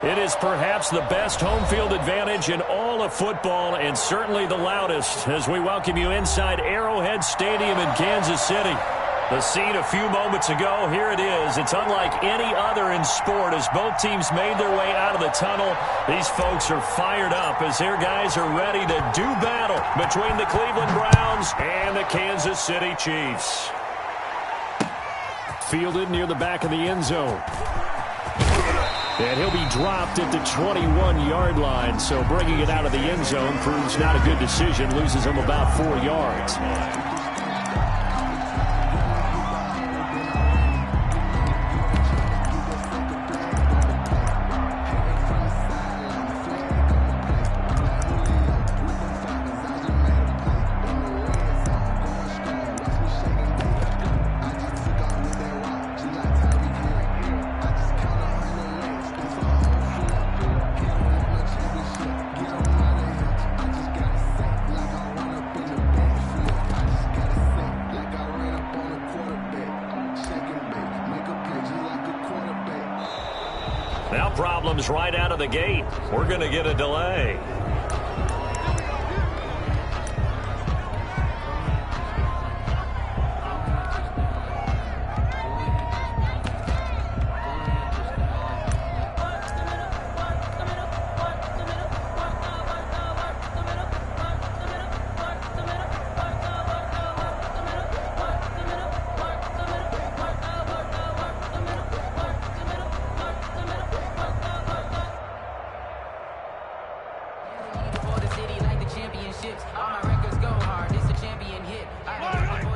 It is perhaps the best home field advantage in all of football, and certainly the loudest, as we welcome you inside Arrowhead Stadium in Kansas City. The scene a few moments ago, here it is. It's unlike any other in sport as both teams made their way out of the tunnel. These folks are fired up as their guys are ready to do battle between the Cleveland Browns and the Kansas City Chiefs. Fielded near the back of the end zone. And he'll be dropped at the 21-yard line, so bringing it out of the end zone proves not a good decision, loses him about 4 yards. Now problems right out of the gate. We're going to get a delay.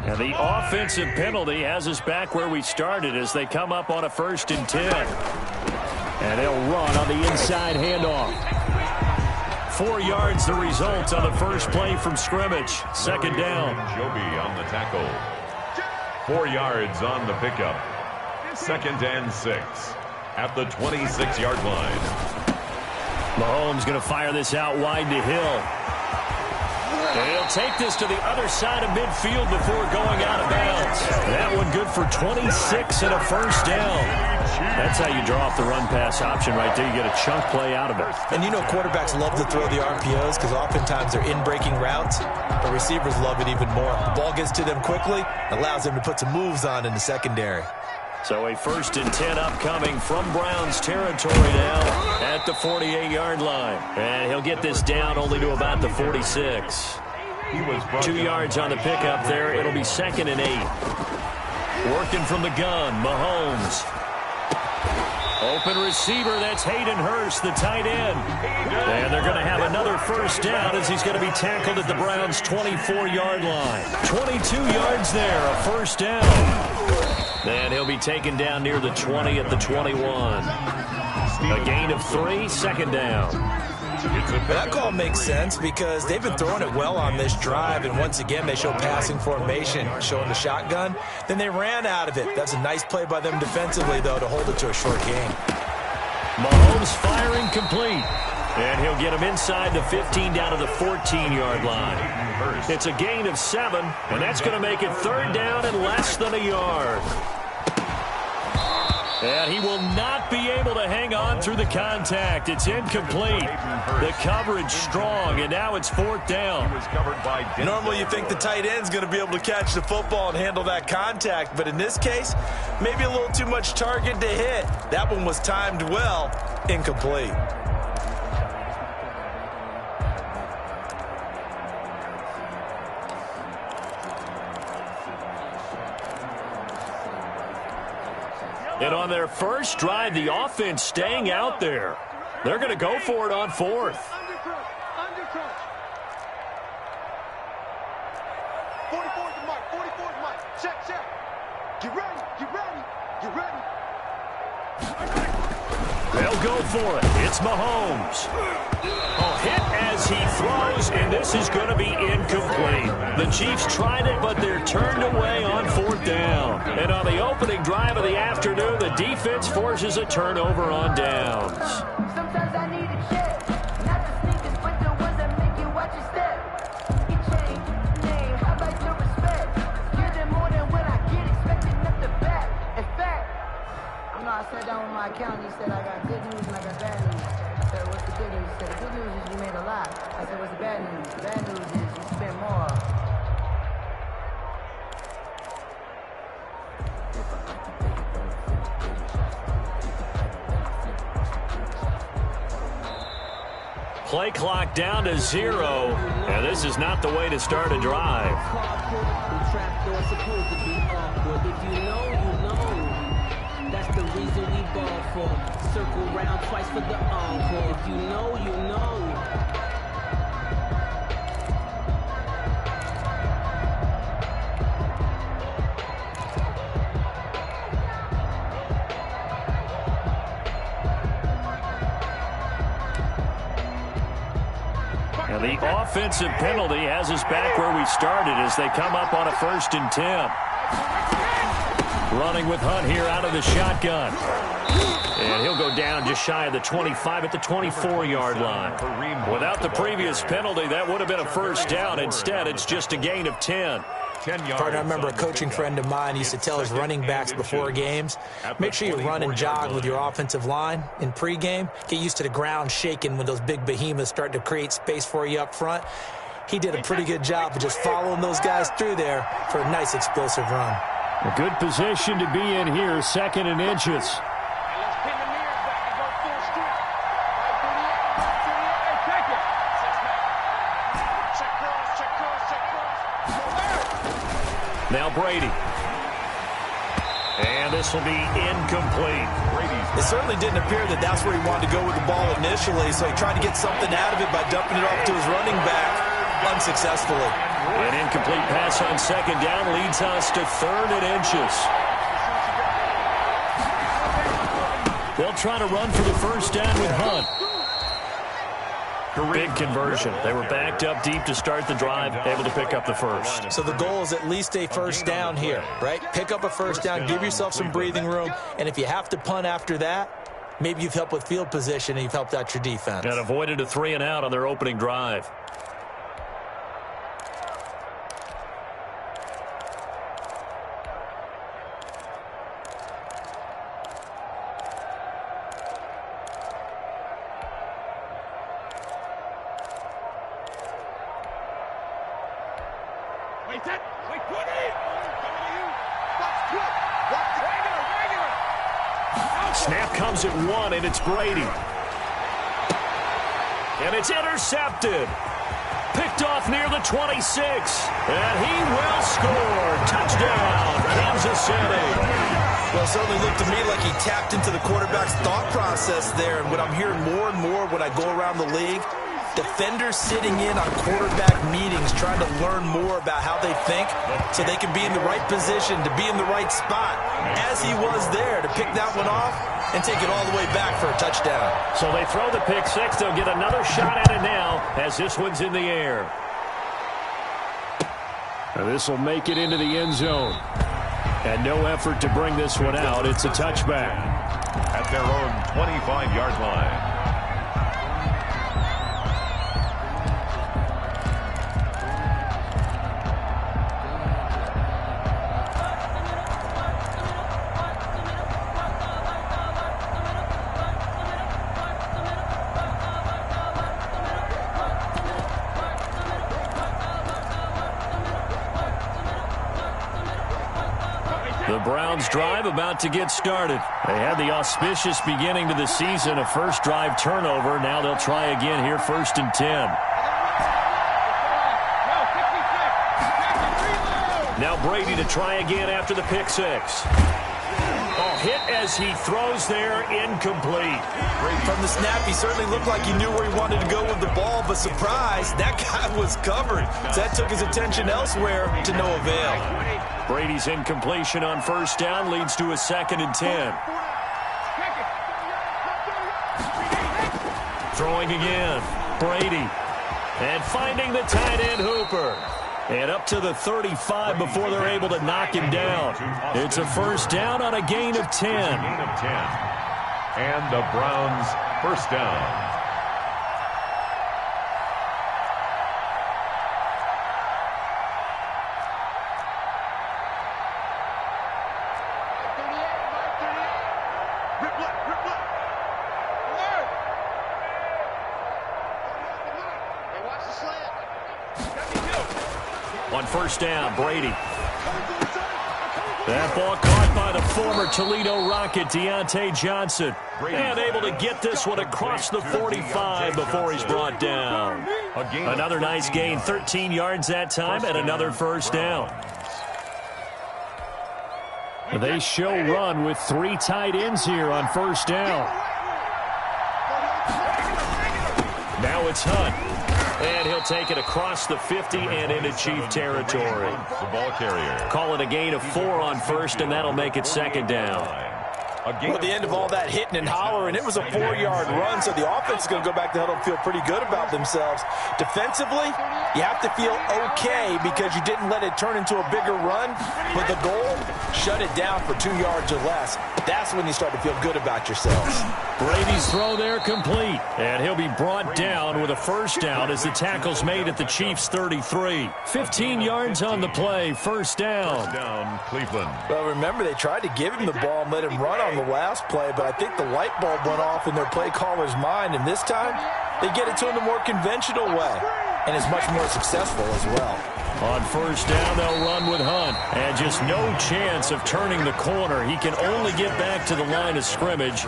And the offensive penalty has us back where we started as they come up on a 1st and 10. And they'll run on the inside handoff. 4 yards the result on the first play from scrimmage. 2nd down. Joby on the tackle. 4 yards on the pickup. 2nd and 6 at the 26-yard line. Mahomes going to fire this out wide to Hill. And he'll take this to the other side of midfield before going out of bounds. That one good for 26 and a 1st down. That's how you draw off the run-pass option right there. You get a chunk play out of it. And you know quarterbacks love to throw the RPOs because oftentimes they're in-breaking routes. The receivers love it even more. The ball gets to them quickly, allows them to put some moves on in the secondary. So a 1st and 10 upcoming from Browns territory now at the 48-yard line. And he'll get this down only to about the 46. 2 yards on the pickup there. It'll be 2nd and 8. Working from the gun, Mahomes. Open receiver, that's Hayden Hurst, the tight end. And they're going to have another 1st down as he's going to be tackled at the Browns' 24-yard line. 22 yards there, a 1st down. And he'll be taken down near the 20 at the 21. A gain of 3, 2nd down. That call makes sense because they've been throwing it well on this drive, and once again they show passing formation, showing the shotgun. Then they ran out of it. That's a nice play by them defensively, though, to hold it to a short gain. Mahomes firing complete. And he'll get him inside the 15 down to the 14-yard line. It's a gain of 7, and that's going to make it 3rd down and less than a yard. And he will not be able to hang on through the contact. It's incomplete. The coverage strong, and now it's 4th down. Normally you think the tight end's going to be able to catch the football and handle that contact, but in this case, maybe a little too much target to hit. That one was timed well, incomplete. And on their first drive, the offense staying out there. They're going to go for it on 4th. Undercut. 44's the mark. 44's mark. Check. Get ready. They'll go for it. It's Mahomes. A hit as he throws, and this is going to be incomplete. The Chiefs tried it, but they're turned away on 4th down. And on the opening drive of the afternoon, the defense forces a turnover on downs. Sometimes I need a check. Not the sneakers, but the ones that make you watch your step. You change name, how about your respect? Give them more than what I get, expecting nothing back. In fact, I sat down with my accountant, he said I got good news and I got bad news. Play clock down to 0, and this is not the way to start a drive. That's the reason we ball for. Circle round twice for the encore. If you know, you know. And the offensive penalty has us back where we started as they come up on a 1st and 10. Running with Hunt here out of the shotgun. And he'll go down just shy of the 25 at the 24-yard line. Without the previous penalty, that would have been a 1st down. Instead, it's just a gain of 10. Partner, I remember a coaching friend of mine used to tell his running backs before games, make sure you run and jog with your offensive line in pregame. Get used to the ground shaking when those big behemoths start to create space for you up front. He did a pretty good job of just following those guys through there for a nice explosive run. A good position to be in here, 2nd and inches. Now Brady. And this will be incomplete. It certainly didn't appear that that's where he wanted to go with the ball initially, so he tried to get something out of it by dumping it off to his running back unsuccessfully. An incomplete pass on 2nd down leads us to 3rd and inches. They'll try to run for the 1st down with Hunt. Big conversion. They were backed up deep to start the drive, able to pick up the 1st. So the goal is at least a 1st down here, right? Pick up a 1st down, give yourself some breathing room, and if you have to punt after that, maybe you've helped with field position and you've helped out your defense. And avoided a 3 and out on their opening drive. Snap comes at 1, and it's Brady. And it's intercepted. Picked off near the 26. And he will score. Touchdown, Kansas City. Well, it certainly looked to me like he tapped into the quarterback's thought process there. And what I'm hearing more and more when I go around the league, defenders sitting in on quarterback meetings trying to learn more about how they think so they can be in the right position to be in the right spot, as he was there to pick that one off and take it all the way back for a touchdown. So they throw the pick 6. They'll get another shot at it now as this one's in the air. And this will make it into the end zone. And no effort to bring this one out. It's a touchback. At their own 25-yard line. The Browns drive about to get started. They had the auspicious beginning to the season, a first drive turnover. Now they'll try again here, 1st and 10. Now Brady to try again after the pick 6. Hit as he throws there, incomplete. From the snap, he certainly looked like he knew where he wanted to go with the ball, but surprise, that guy was covered. So that took his attention elsewhere to no avail. Brady's incompletion on 1st down leads to a 2nd and 10. Throwing again, Brady. And finding the tight end Hooper. And up to the 35 before they're able to knock him down. It's a 1st down on a gain of 10. And the Browns 1st down. On 1st down, Brady. That ball caught by the former Toledo Rocket, Deontay Johnson. And able to get this one across the 45 before he's brought down. Another nice gain, 13 yards that time, and another first down. They show run with 3 tight ends here on first down. Now it's Hunt. And he'll take it across the 50 and into Chief territory. The ball carrier. Call it a gain of 4 on first, and that'll make it second down. Well, at the end of all that hitting and hollering, it was a 4-yard run, so the offense is going to go back to huddle and feel pretty good about themselves. Defensively, you have to feel okay because you didn't let it turn into a bigger run, but the goal, shut it down for 2 yards or less. That's when you start to feel good about yourselves. Brady's throw there complete, and he'll be brought down with a first down as the tackle's made at the Chiefs' 33. 15 yards on the play, first down. First down, Cleveland. Well, remember, they tried to give him the ball and let him run on the last play, but I think the light bulb went off in their play caller's mind, and this time they get it to him the more conventional way, and is much more successful as well. On first down, they'll run with Hunt, and just no chance of turning the corner. He can only get back to the line of scrimmage.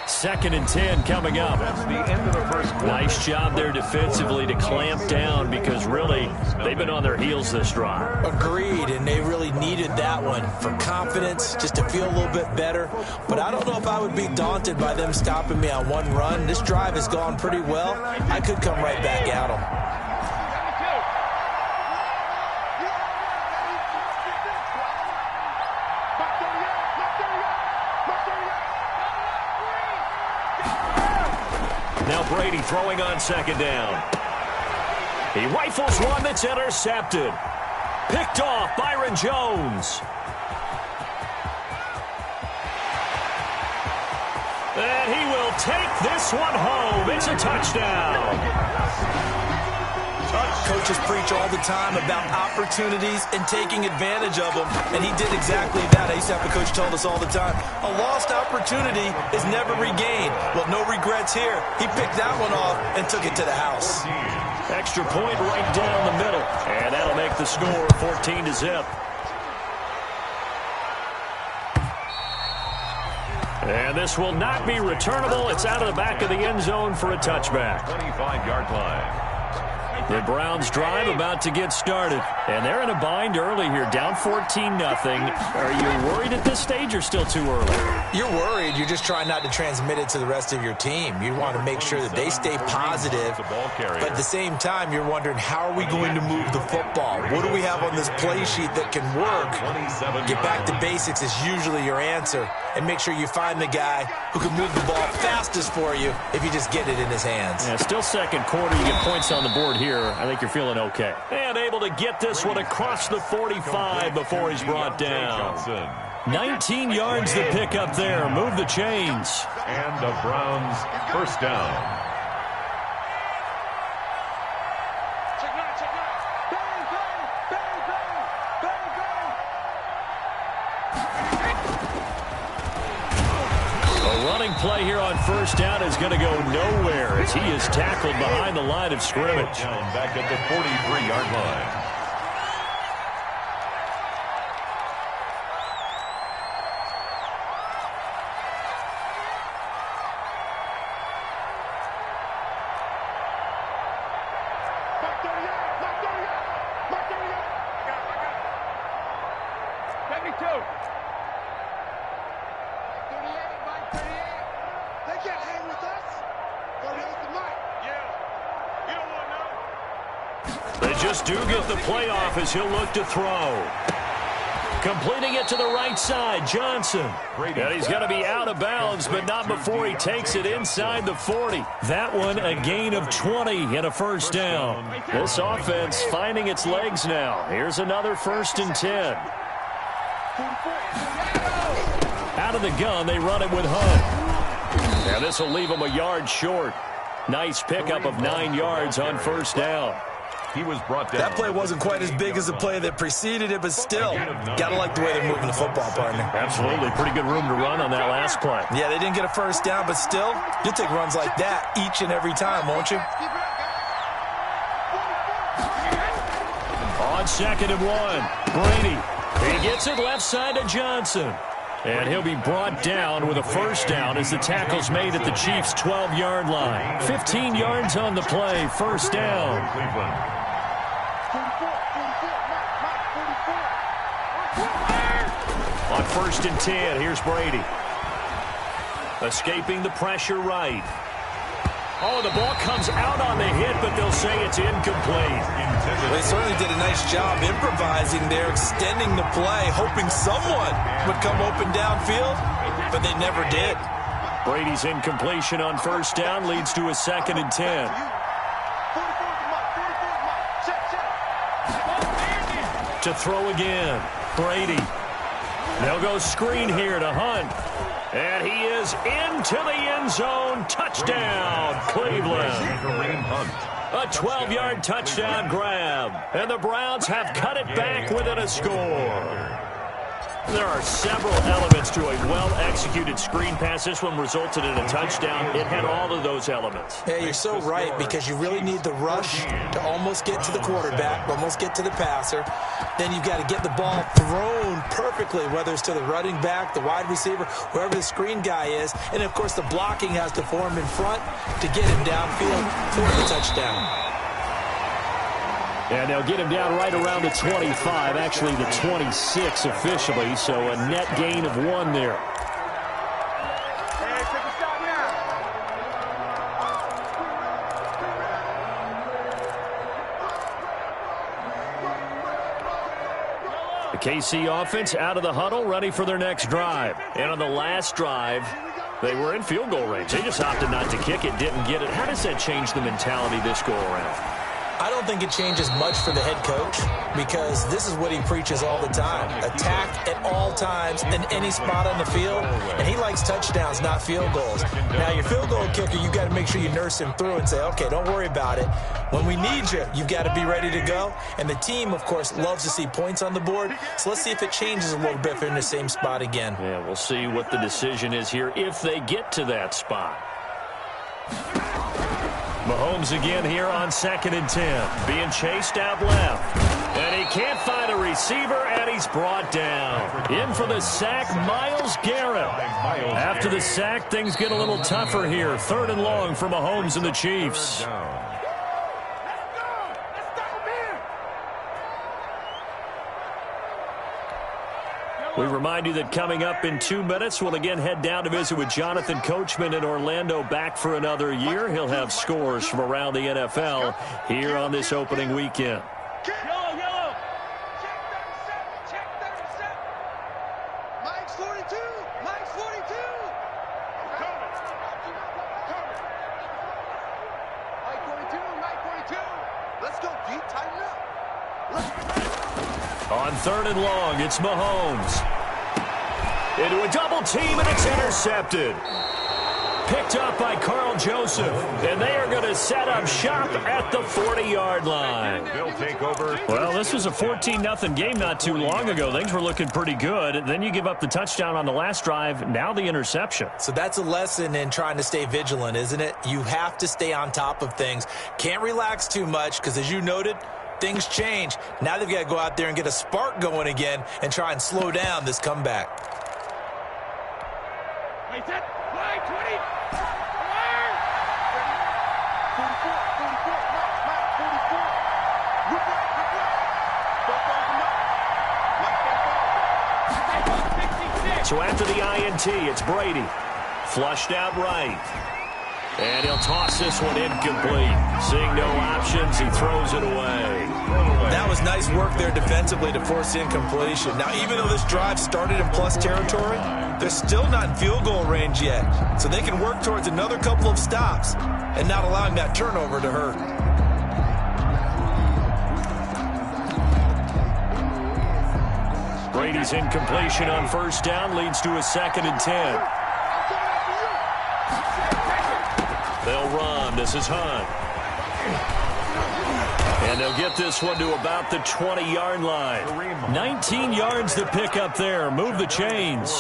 2nd and 10 coming up. That's the end of the first quarter. Nice job there defensively to clamp down because really they've been on their heels this drive. Agreed, and they really needed that one for confidence, just to feel a little bit better. But I don't know if I would be daunted by them stopping me on one run. This drive has gone pretty well. I could come right back at them. Now Brady throwing on second down. He rifles one that's intercepted. Picked off Byron Jones. And he will take this one home. It's a touchdown. Coaches preach all the time about opportunities and taking advantage of them, and he did exactly that. I used to have a coach tell us all the time, a lost opportunity is never regained. Well, no regrets here. He picked that one off and took it to the house. Extra point right down the middle, and that'll make the score 14-0. And this will not be returnable. It's out of the back of the end zone for a touchback. 25-yard line. The Browns drive about to get started, and they're in a bind early here, down 14-0. Are you worried at this stage or still too early? You're worried. You're just trying not to transmit it to the rest of your team. You want to make sure that they stay positive, but at the same time, you're wondering, how are we going to move the football? What do we have on this play sheet that can work? Get back to basics is usually your answer, and make sure you find the guy who can move the ball fastest for you if you just get it in his hands. Yeah, still second quarter. You get points on the board here. I think you're feeling okay. And able to get this one across the 45 before he's brought down. 19 yards to pick up there. Move the chains. And the Browns first down. Play here on first down is going to go nowhere as he is tackled behind the line of scrimmage. Down back at the 43-yard line. Do get the playoff as he'll look to throw. Completing it to the right side, Johnson. And he's going to be out of bounds, but not before he takes it inside the 40. That one a gain of 20 and a first down. This offense finding its legs now. Here's another 1st and 10. Out of the gun, they run it with Hunt. Now this will leave him a yard short. Nice pickup of 9 yards on first down. He was brought down. That play wasn't quite as big as the play that preceded it, but still, got to like the way they're moving the football, partner. Absolutely. Pretty good room to run on that last play. Yeah, they didn't get a first down, but still, you'll take runs like that each and every time, won't you? On 2nd and 1, Brady He gets it left side to Johnson. And he'll be brought down with a first down as the tackle's made at the Chiefs' 12-yard line. 15 yards on the play, first down. On 1st and 10, here's Brady. Escaping the pressure right. Oh, the ball comes out on the hit, but they'll say it's incomplete. They certainly did a nice job improvising there, extending the play, hoping someone would come open downfield, but they never did. Brady's incompletion on first down leads to a 2nd and 10. To throw again, Brady. They'll go screen here to Hunt. And he is into the end zone. Touchdown, Cleveland. A 12-yard touchdown grab. And the Browns have cut it back within a score. There are several elements to a well-executed screen pass. This one resulted in a touchdown. It had all of those elements. Yeah, you're so right, because you really need the rush to almost get to the quarterback, almost get to the passer. Then you've got to get the ball thrown perfectly, whether it's to the running back, the wide receiver, whoever the screen guy is. And, of course, the blocking has to form in front to get him downfield for the touchdown. And they'll get him down right around the 25, actually the 26 officially, so a net gain of 1 there. The KC offense out of the huddle, ready for their next drive. And on the last drive, they were in field goal range. They just opted not to kick it, didn't get it. How does that change the mentality this go around? I don't think it changes much for the head coach, because this is what he preaches all the time. Attack at all times in any spot on the field, and he likes touchdowns, not field goals. Now, your field goal kicker, you've got to make sure you nurse him through and say, okay, don't worry about it. When we need you, you've got to be ready to go. And the team, of course, loves to see points on the board, so let's see if it changes a little bit if they're in the same spot again. Yeah, we'll see what the decision is here if they get to that spot. Mahomes again here on 2nd and 10. Being chased out left. And he can't find a receiver, and he's brought down. In for the sack, Myles Garrett. After the sack, things get a little tougher here. 3rd and long for Mahomes and the Chiefs. We remind you that coming up in 2 minutes, we'll again head down to visit with Jonathan Coachman in Orlando, back for another year. He'll have scores from around the NFL here on this opening weekend. Yellow. Check 37. Mike's 42. Mike's 42. Mike 42. Let's go, Pete. Tighten up. On 3rd and long, it's Mahomes. Into a double team, and it's intercepted. Picked up by Carl Joseph, and they are going to set up shop at the 40-yard line. They'll take over. Well, this was a 14-0 game not too long ago. Things were looking pretty good. Then you give up the touchdown on the last drive, now the interception. So that's a lesson in trying to stay vigilant, isn't it? You have to stay on top of things. Can't relax too much, because as you noted, things change. Now they've got to go out there and get a spark going again and try and slow down this comeback. So after the INT, it's Brady. Flushed out right. And he'll toss this one incomplete. Seeing no options, he throws it away. That was nice work there defensively to force the incompletion. Now, even though this drive started in plus territory, they're still not in field goal range yet. So they can work towards another couple of stops and not allowing that turnover to hurt. Brady's incompletion on first down leads to a 2nd and 10. They'll run. This is Hunt. And they'll get this one to about the 20-yard line. 19 yards to pick up there. Move the chains.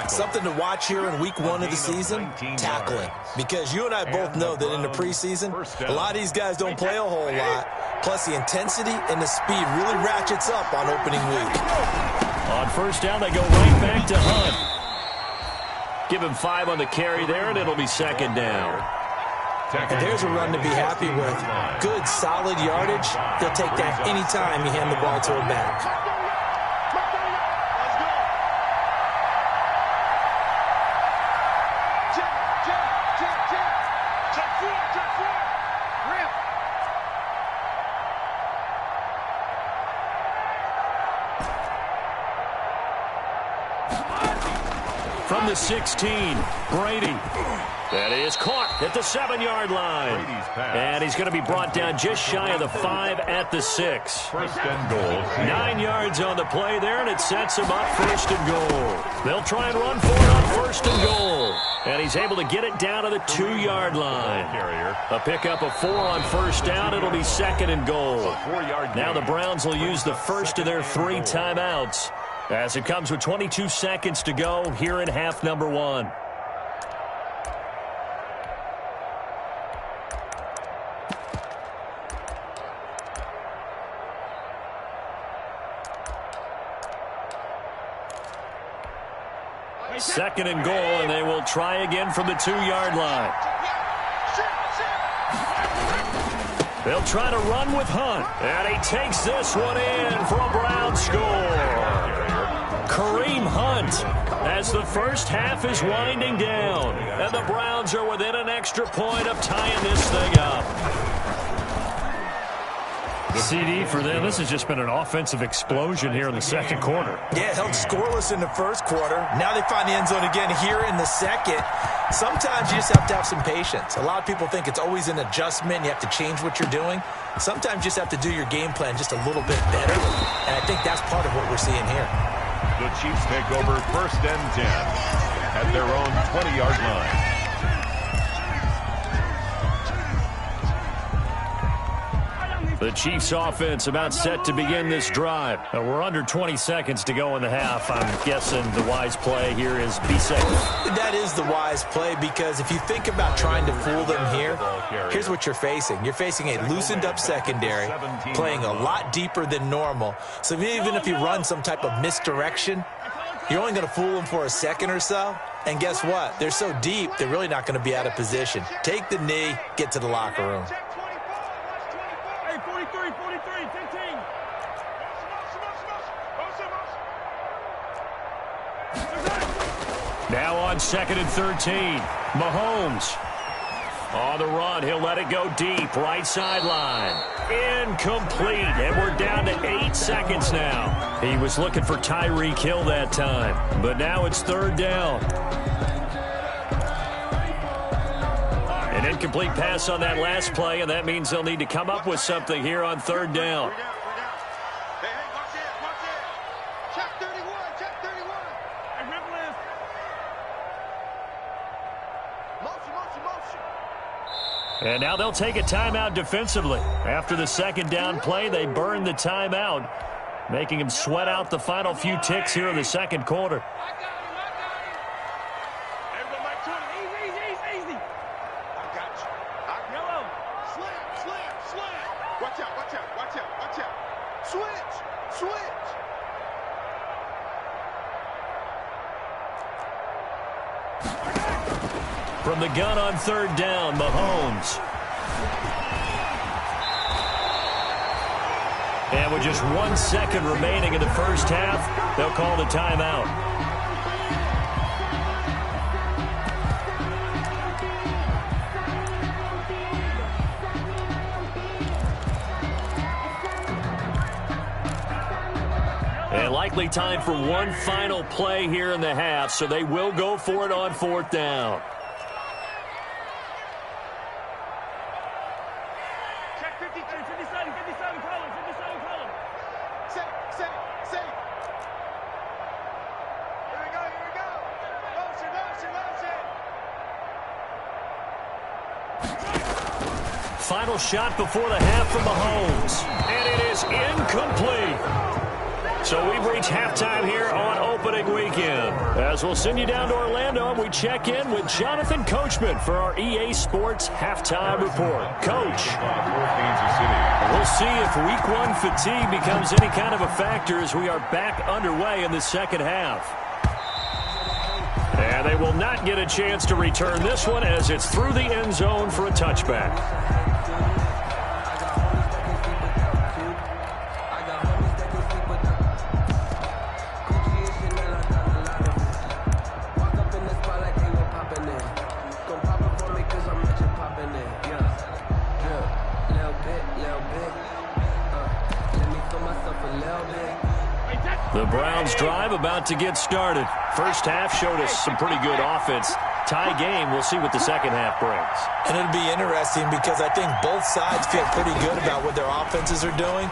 Something to watch here in week 1 of the season, tackling. Because you and I both know that in the preseason, a lot of these guys don't play a whole lot. Plus, the intensity and the speed really ratchets up on opening week. On first down, they go right back to Hunt. Give him 5 on the carry there, and it'll be second down. And there's a run to be happy with. Good, solid yardage. They'll take that anytime you hand the ball to a back. From the 16, Brady. That is caught at the 7-yard line. And he's going to be brought down just shy of the 5 at the 6. First and goal. 9 yards on the play there, and it sets him up first and goal. They'll try and run for it on first and goal. And he's able to get it down to the 2-yard line. A pickup of 4 on first down. It'll be second and goal. Now the Browns will use the first of their 3 timeouts, as it comes with 22 seconds to go here in half number 1. Second and goal, and they will try again from the 2-yard line. They'll try to run with Hunt, and he takes this one in for a Brown score. Kareem Hunt, as the first half is winding down, and the Browns are within an extra point of tying this thing up. CD for them. This has just been an offensive explosion here in the second quarter. Yeah, held scoreless in the first quarter. Now they find the end zone again here in the second. Sometimes you just have to have some patience. A lot of people think it's always an adjustment. You have to change what you're doing. Sometimes you just have to do your game plan just a little bit better. And I think that's part of what we're seeing here. The Chiefs take over first and 10 at their own 20-yard line. The Chiefs offense about set to begin this drive. We're under 20 seconds to go in the half. I'm guessing the wise play here is be safe. That is the wise play, because if you think about trying to fool them here, here's what you're facing. You're facing a loosened up secondary, playing a lot deeper than normal. So even if you run some type of misdirection, you're only going to fool them for a second or so. And guess what? They're so deep, they're really not going to be out of position. Take the knee, get to the locker room. Now on second and 13, Mahomes. On the run, he'll let it go deep, right sideline. Incomplete, and we're down to 8 seconds now. He was looking for Tyreek Hill that time, but now it's third down. An incomplete pass on that last play, and that means they'll need to come up with something here on third down. And now they'll take a timeout defensively. After the second down play, they burn the timeout, making him sweat out the final few ticks here in the second quarter. From the gun on third down, Mahomes. And with just 1 second remaining in the first half, they'll call the timeout. And likely time for one final play here in the half, so they will go for it on fourth down. Final shot before the half from Mahomes. And it is incomplete. So we've reached halftime here on opening weekend. As we'll send you down to Orlando, and we check in with Jonathan Coachman for our EA Sports Halftime Report. Coach, we'll see if Week 1 fatigue becomes any kind of a factor as we are back underway in the second half. And they will not get a chance to return this one as it's through the end zone for a touchback. The Browns drive about to get started. First half showed us some pretty good offense. Tie game, we'll see what the second half brings. And it'll be interesting because I think both sides feel pretty good about what their offenses are doing.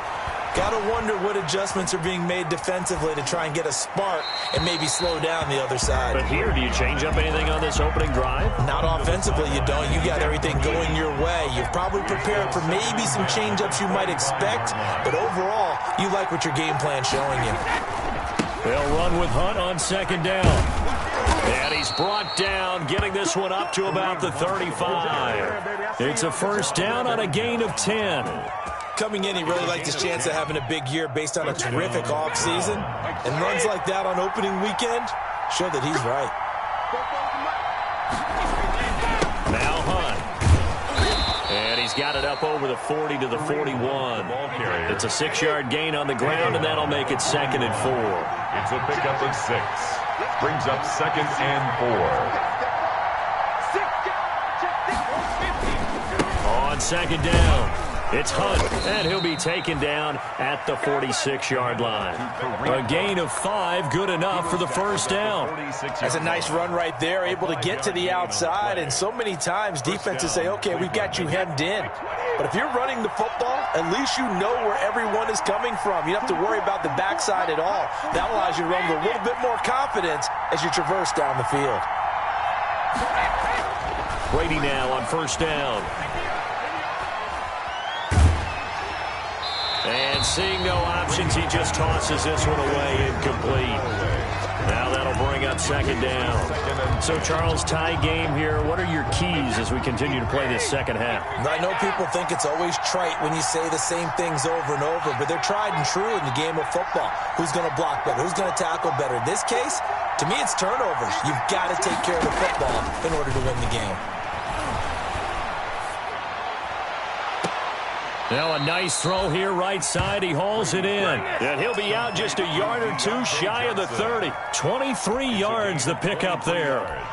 Got to wonder what adjustments are being made defensively to try and get a spark and maybe slow down the other side. But here, do you change up anything on this opening drive? Not offensively, you don't. You got everything going your way. You've probably prepared for maybe some change-ups you might expect, but overall, you like what your game plan's showing you. They'll run with Hunt on second down. And he's brought down, getting this one up to about the 35. It's a first down on a gain of 10. Coming in, he really liked his chance of having a big year based on a terrific offseason. And runs like that on opening weekend show that he's right. Now Hunt. And he's got it up over the 40 to the 41. It's a 6-yard gain on the ground, and that'll make it 2nd and 4. It's a pickup of 6. Brings up 2nd and 4. On second down, it's Hunt, and he'll be taken down at the 46-yard line. A gain of 5, good enough for the first down. That's a nice run right there, able to get to the outside, and so many times defenses say, okay, we've got you hemmed in. But if you're running the football, at least you know where everyone is coming from. You don't have to worry about the backside at all. That allows you to run with a little bit more confidence as you traverse down the field. Brady now on first down. And seeing no options, he just tosses this one away, incomplete. Now that'll bring up second down. So, Charles, tie game here. What are your keys as we continue to play this second half? I know people think it's always trite when you say the same things over and over, but they're tried and true in the game of football. Who's going to block better? Who's going to tackle better? In this case, to me, it's turnovers. You've got to take care of the football in order to win the game. Now a nice throw here right side. He hauls it in. And he'll be out just a yard or two shy of the 30. 23 yards the pickup there.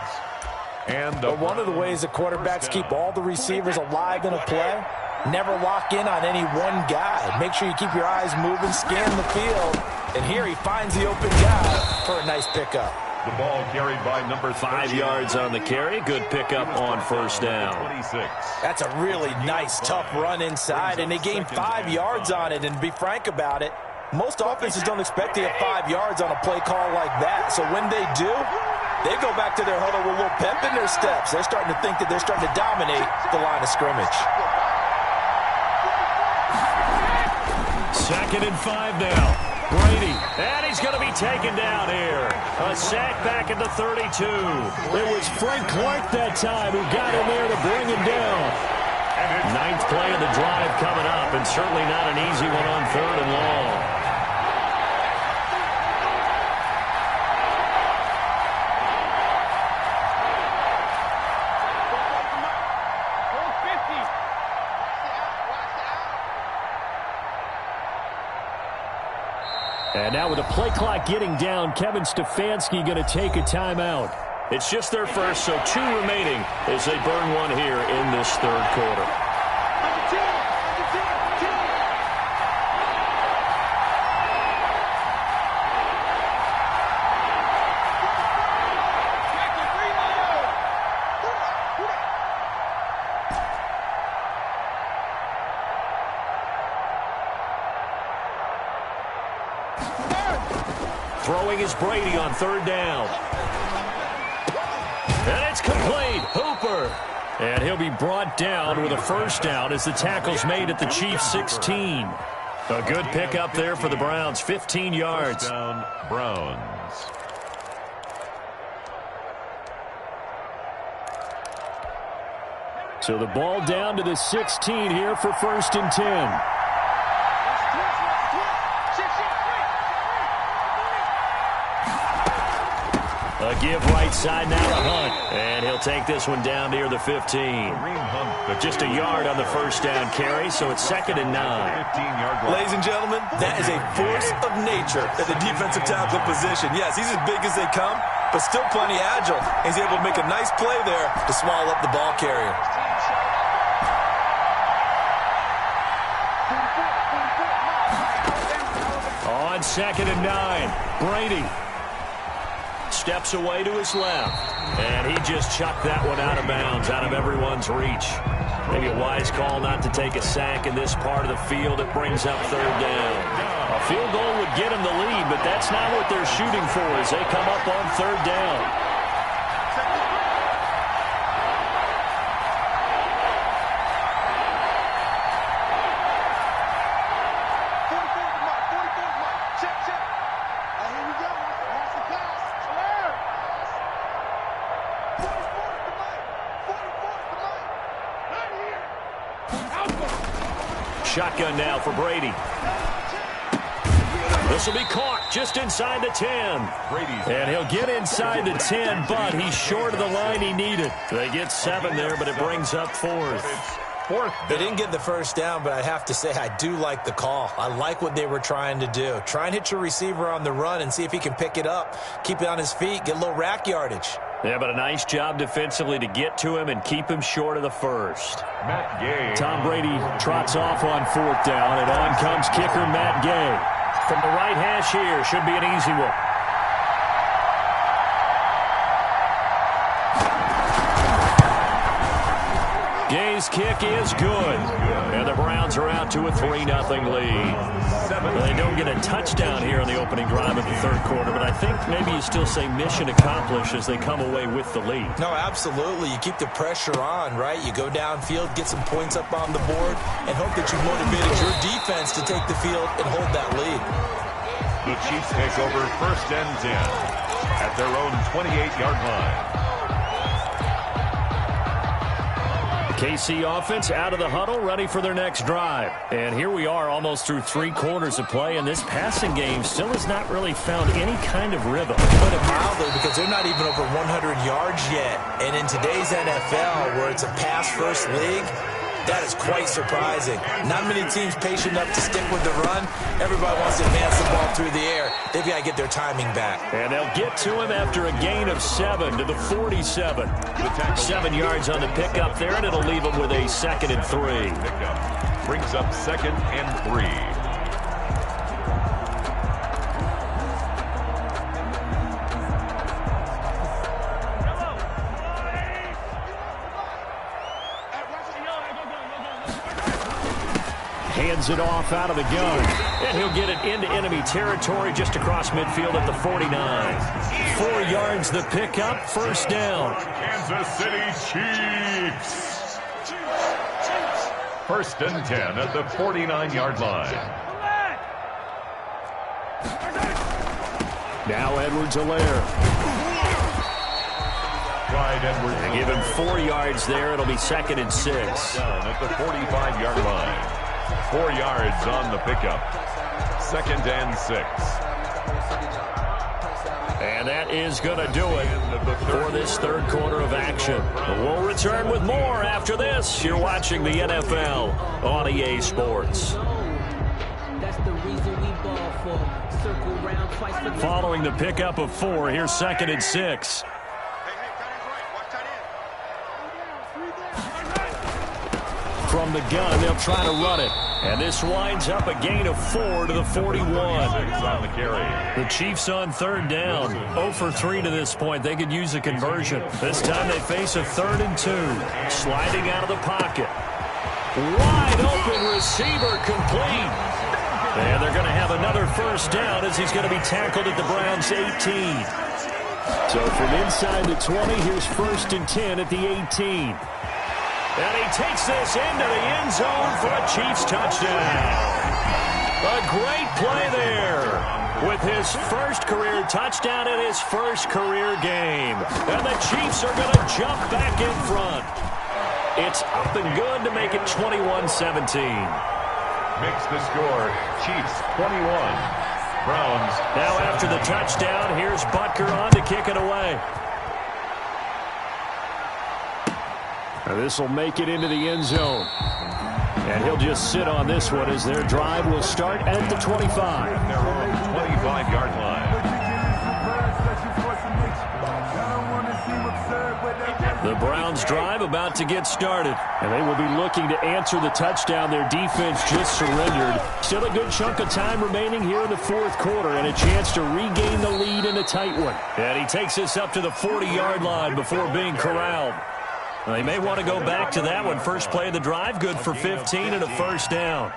And one of the ways the quarterbacks keep all the receivers alive in a play, never lock in on any one guy. Make sure you keep your eyes moving, scan the field. And here he finds the open guy for a nice pickup. The ball carried by number 5 yards on the carry. Good pickup on first down. 26. That's a really nice, tough run inside, and they gained 5 yards on it. And to be frank about it, most offenses don't expect to get 5 yards on a play call like that. So when they do, they go back to their huddle with a little pep in their steps. They're starting to think that they're starting to dominate the line of scrimmage. 2nd and 5 now. Brady, and he's going to be taken down here. A sack back at the 32. It was Frank Clark that time who got in there to bring him down. 9th play of the drive coming up, and certainly not an easy one on 3rd and long. And now with the play clock getting down, Kevin Stefanski going to take a timeout. It's just their first, so 2 remaining as they burn one here in this 3rd quarter. Throwing is Brady on 3rd down. And it's complete. Hooper. And he'll be brought down with a first down as the tackle's made at the Chiefs' 16. A good pickup there for the Browns, 15 yards. First down, Browns. So the ball down to the 16 here for 1st and 10. A give right side now to Hunt. And he'll take this one down near the 15. Just a yard on the first down carry, so it's 2nd and 9. 15-yard line. Ladies and gentlemen, that is a force of nature at the defensive tackle position. Yes, he's as big as they come, but still plenty agile. He's able to make a nice play there to swallow up the ball carrier. On 2nd and 9, Brady steps away to his left, and he just chucked that one out of bounds, out of everyone's reach. Maybe a wise call not to take a sack in this part of the field. It brings up 3rd down. A field goal would get him the lead, but that's not what they're shooting for as they come up on 3rd down. Shotgun now for Brady. This will be caught just inside the 10. And he'll get inside the 10, but he's short of the line he needed. They get 7 there, but it brings up 4th. They didn't get the first down, but I have to say I do like the call. I like what they were trying to do. Try and hit your receiver on the run and see if he can pick it up. Keep it on his feet, get a little rack yardage. Yeah, but a nice job defensively to get to him and keep him short of the first. Matt Gay. Tom Brady trots off on 4th down, and on comes kicker Matt Gay. From the right hash here, should be an easy one. Gay's kick is good. And the Browns are out to a 3-0 lead. Well, they don't get a touchdown here on the opening drive of the 3rd quarter, but I think maybe you still say mission accomplished as they come away with the lead. No, absolutely. You keep the pressure on, right? You go downfield, get some points up on the board, and hope that you've motivated your defense to take the field and hold that lead. The Chiefs take over 1st and 10 at their own 28-yard line. KC offense out of the huddle, ready for their next drive. And here we are almost through 3 quarters of play, and this passing game still has not really found any kind of rhythm. Put it mildly, because they're not even over 100 yards yet. And in today's NFL, where it's a pass-first league, that is quite surprising. Not many teams patient enough to stick with the run. Everybody wants to advance the ball through the air. They've got to get their timing back. And they'll get to him after a gain of 7 to the 47. 7 yards on the pickup there, and it'll leave him with a 2nd and 3. Pickup brings up 2nd and 3. Hands it off out of the gun. And he'll get it into enemy territory just across midfield at the 49. 4 yards the pickup, 1st down. Kansas City Chiefs. 1st and 10 at the 49-yard line. Now Edwards-Helaire. They give him 4 yards there. It'll be 2nd and 6. Down at the 45-yard line. 4 yards on the pickup. 2nd and 6. And that is going to do it for this 3rd quarter of action. We'll return with more after this. You're watching the NFL on EA Sports. That's the reason we ball for. Circle round twice for Following the pickup of 4, here's 2nd and 6. From the gun, they'll try to run it. And this winds up a gain of 4 to the 41. On the carry. The Chiefs on 3rd down. 0 for 3 to this point. They could use a conversion. This time they face a 3rd and 2. Sliding out of the pocket. Wide open receiver complete. And they're going to have another 1st down as he's going to be tackled at the Browns' 18. So from inside the 20, here's 1st and 10 at the 18. And he takes this into the end zone for a Chiefs touchdown. A great play there with his first career touchdown in his first career game. And the Chiefs are going to jump back in front. It's up and good to make it 21-17. Makes the score Chiefs 21. Browns. Now after the touchdown, here's Butker on to kick it away. This will make it into the end zone. And he'll just sit on this one as their drive will start at the 25. Their own 25-yard line. The Browns drive about to get started. And they will be looking to answer the touchdown their defense just surrendered. Still a good chunk of time remaining here in the fourth quarter and a chance to regain the lead in a tight one. And he takes this up to the 40-yard line before being corralled. They may want to go back to that one. First play of the drive, good for 15 and a first down.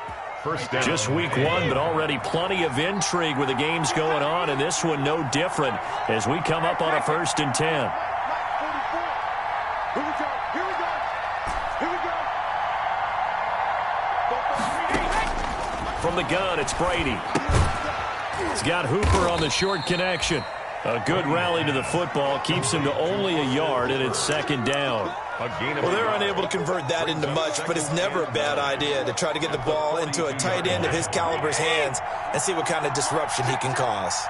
Just week one, but already plenty of intrigue with the games going on, and this one no different as we come up on a 1st and 10. Here we go. Here we go. Here we go. From the gun, it's Brady. He's got Hooper on the short connection. A good rally to the football keeps him to only a yard, and it's 2nd down. Well, they're unable to convert that into much, but it's never a bad idea to try to get the ball into a tight end of his caliber's hands and see what kind of disruption he can cause.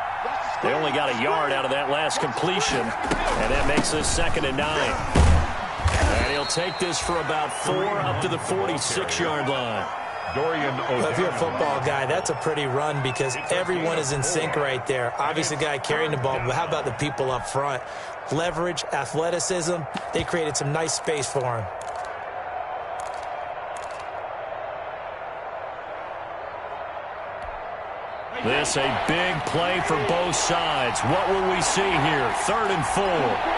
They only got a yard out of that last completion, and that makes us 2nd and 9. And he'll take this for about 4 up to the 46-yard line. Well, if you're a football guy, that's a pretty run because everyone is in sync right there. Obviously, the guy carrying the ball, but how about the people up front? Leverage, athleticism, they created some nice space for him. This a big play for both sides. What will we see here? 3rd and 4.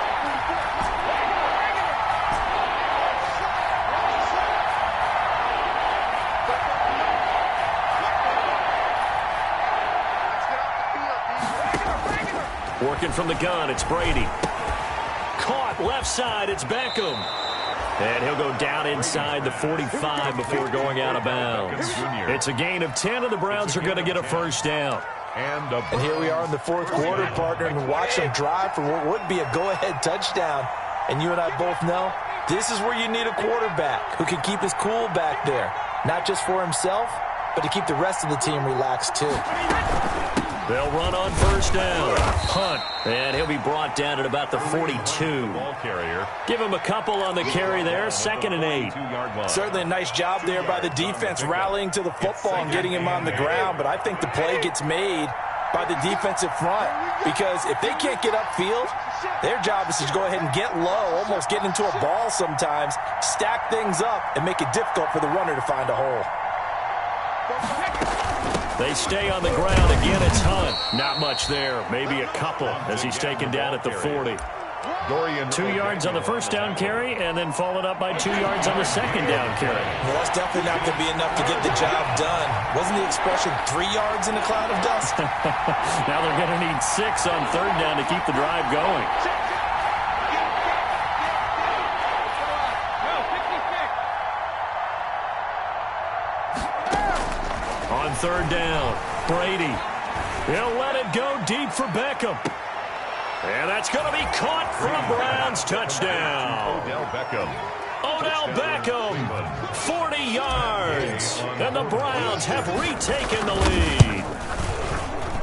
Working from the gun, it's Brady. Caught left side, it's Beckham. And he'll go down inside the 45 before going out of bounds. It's a gain of 10, and the Browns are going to get a first down. And here we are in the fourth quarter, partner, and watch them drive for what would be a go-ahead touchdown. And you and I both know this is where you need a quarterback who can keep his cool back there. Not just for himself, but to keep the rest of the team relaxed too. They'll run on first down. Hunt. And he'll be brought down at about the 42. Ball carrier. Give him a couple on the carry there. 2nd and 8. Certainly a nice job there by the defense rallying to the football and getting him on the ground. But I think the play gets made by the defensive front because if they can't get upfield, their job is to go ahead and get low, almost get into a ball sometimes, stack things up, and make it difficult for the runner to find a hole. They stay on the ground. Again, it's Hunt. Not much there. Maybe a couple as he's taken down at the 40. 2 yards on the first down carry and then followed up by 2 yards on the second down carry. Well, that's definitely not going to be enough to get the job done. Wasn't the expression 3 yards in a cloud of dust? Now they're going to need 6 on 3rd down to keep the drive going. On 3rd down, Brady. He'll let it go deep for Beckham. And that's going to be caught for a Browns touchdown. Odell Beckham, 40 yards. And the Browns have retaken the lead.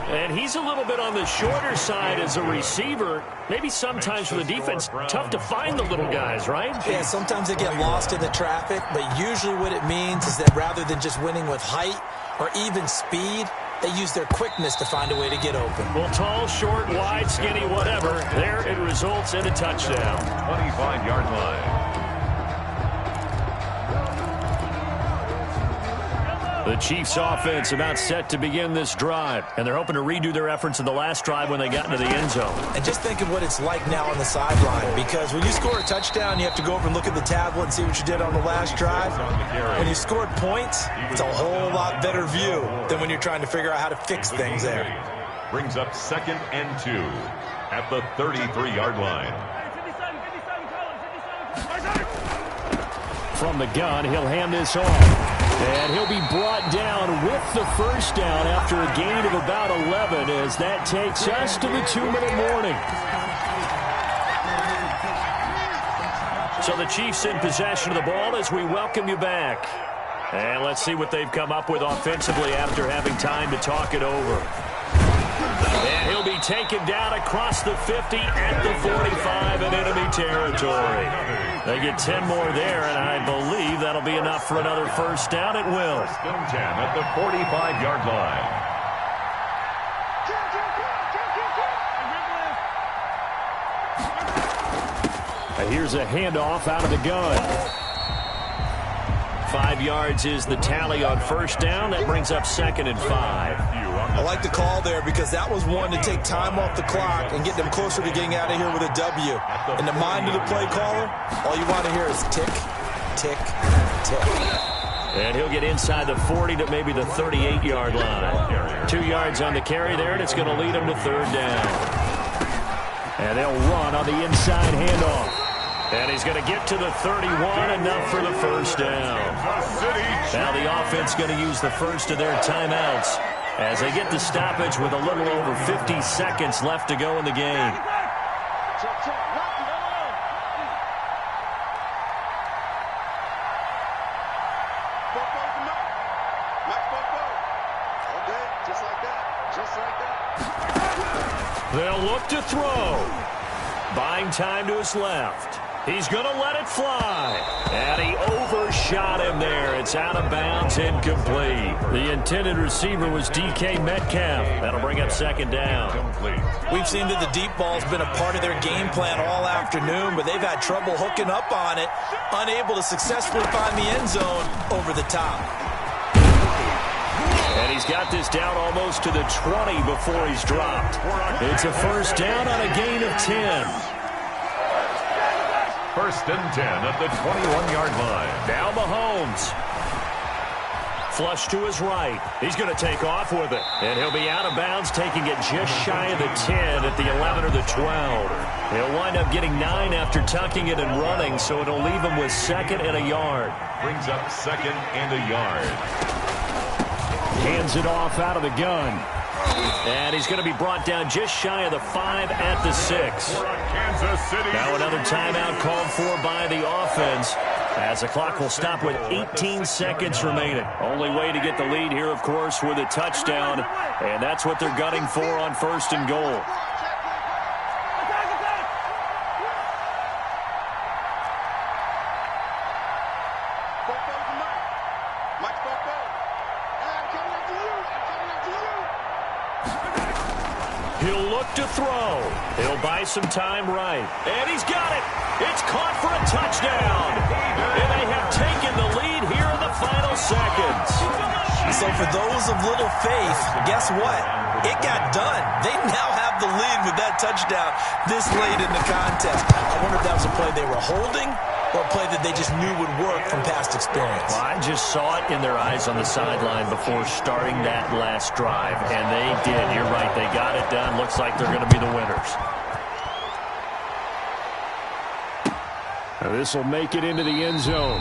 And he's a little bit on the shorter side as a receiver. Maybe sometimes for the defense, tough to find the little guys, right? Yeah, sometimes they get lost in the traffic, but usually what it means is that rather than just winning with height or even speed, they use their quickness to find a way to get open. Well, tall, short, wide, skinny, whatever, there it results in a touchdown. 25-yard line. The Chiefs offense about set to begin this drive, and they're hoping to redo their efforts in the last drive when they got into the end zone. And just think of what it's like now on the sideline, because when you score a touchdown, you have to go over and look at the tablet and see what you did on the last drive. When you scored points, it's a whole lot better view than when you're trying to figure out how to fix things there. Brings up 2nd and 2 at the 33-yard line. from the gun. He'll hand this off. And he'll be brought down with the first down after a gain of about 11 as that takes us to the 2-minute warning. So the Chiefs in possession of the ball as we welcome you back. And let's see what they've come up with offensively after having time to talk it over. And he'll be taken down across the 50 at the 45 in enemy territory. They get 10 more there, and I believe that'll be enough for another first down. It will. First and 10 at the 45-yard line. Here's a handoff out of the gun. 5 yards is the tally on first down. That brings up 2nd and 5. I like the call there because that was one to take time off the clock and get them closer to getting out of here with a W. In the mind of the play caller, all you want to hear is tick, tick, tick. And he'll get inside the 40 to maybe the 38-yard line. 2 yards on the carry there, and it's going to lead him to 3rd down. And they'll run on the inside handoff. And he's going to get to the 31, enough for the first down. Now the offense going to use the first of their timeouts as they get the stoppage with a little over 50 seconds left to go in the game. They'll look to throw. Buying time to his left. He's going to let it fly. And he overshot him there. It's out of bounds, incomplete. The intended receiver was DK Metcalf. That'll bring up 2nd down. We've seen that the deep ball's been a part of their game plan all afternoon, but they've had trouble hooking up on it, unable to successfully find the end zone over the top. And he's got this down almost to the 20 before he's dropped. It's a first down on a gain of 10. First and 10 at the 21-yard line. Now Mahomes. Flush to his right. He's going to take off with it. And he'll be out of bounds, taking it just shy of the 10 at the 11 or the 12. He'll wind up getting 9 after tucking it and running, so it'll leave him with 2nd and a yard. Brings up 2nd and a yard. Hands it off out of the gun. And he's going to be brought down just shy of the 5 at the 6. Kansas City. Now another timeout called for by the offense as the clock will stop with 18 seconds remaining. Only way to get the lead here, of course, with a touchdown. And that's what they're gunning for on 1st and goal. He'll look to throw. He'll buy some time right. And he's got it. It's caught for a touchdown. And they have taken the lead here in the final seconds. So for those of little faith, guess what? It got done. They now have the lead with that touchdown this late in the contest. I wonder if that was a play they were holding or a play that they just knew would work from past experience. Well, I just saw it in their eyes on the sideline before starting that last drive, and they did. You're right. They got it done. Looks like they're going to be the winners. This will make it into the end zone.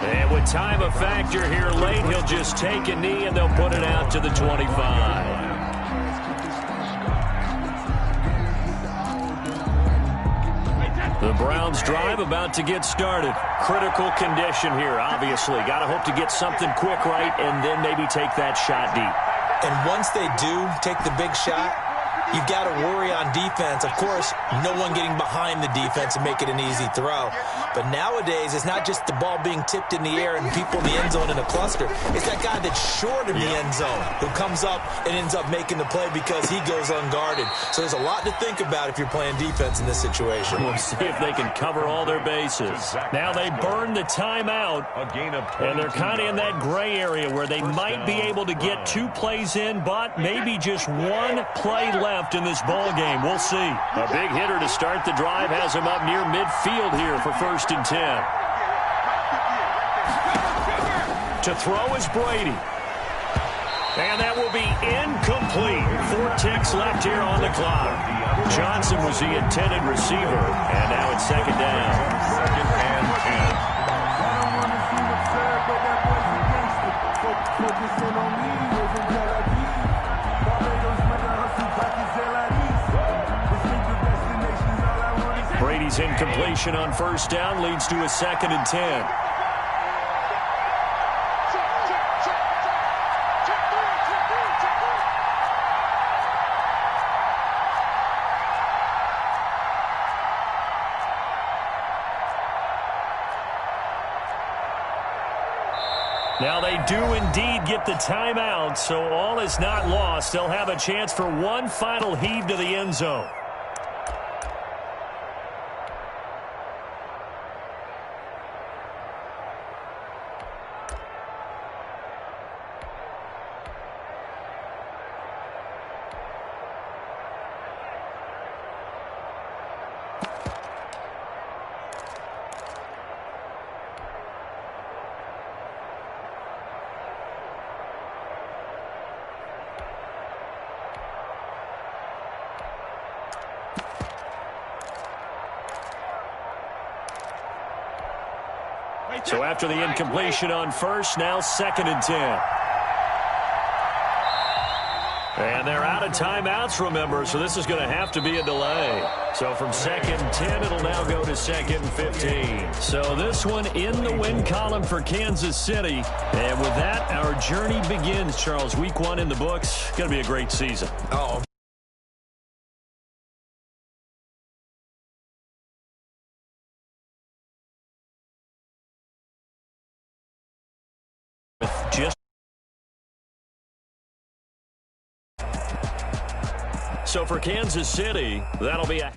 And with time a factor here late, he'll just take a knee, and they'll put it out to the 25. The Browns drive about to get started. Critical condition here, obviously. Got to hope to get something quick right and then maybe take that shot deep. And once they do take the big shot, you've got to worry on defense. Of course, no one getting behind the defense and make it an easy throw. But nowadays, it's not just the ball being tipped in the air and people in the end zone in a cluster. It's that guy that's short of the end zone who comes up and ends up making the play because he goes unguarded. So there's a lot to think about if you're playing defense in this situation. We'll see if they can cover all their bases. Now they burn the timeout, and they're kind of in that gray area where they might be able to get 2 plays in, but maybe just 1 play left in this ball game. We'll see. A big hitter to start the drive has him up near midfield here for 1st and 10. To throw is Brady. And that will be incomplete. 4 ticks left here on the clock. Johnson was the intended receiver. And now it's 2nd down. 2nd and 10. incompletion on first down leads to a 2nd and 10. Now they do indeed get the timeout, so all is not lost. They'll have a chance for one final heave to the end zone. So after the incompletion on first, now 2nd and 10. And they're out of timeouts, remember, so this is going to have to be a delay. So from 2nd and 10, it'll now go to 2nd and 15. So this one in the win column for Kansas City. And with that, our journey begins, Charles. Week 1 in the books. Going to be a great season. Oh. So for Kansas City, that'll be a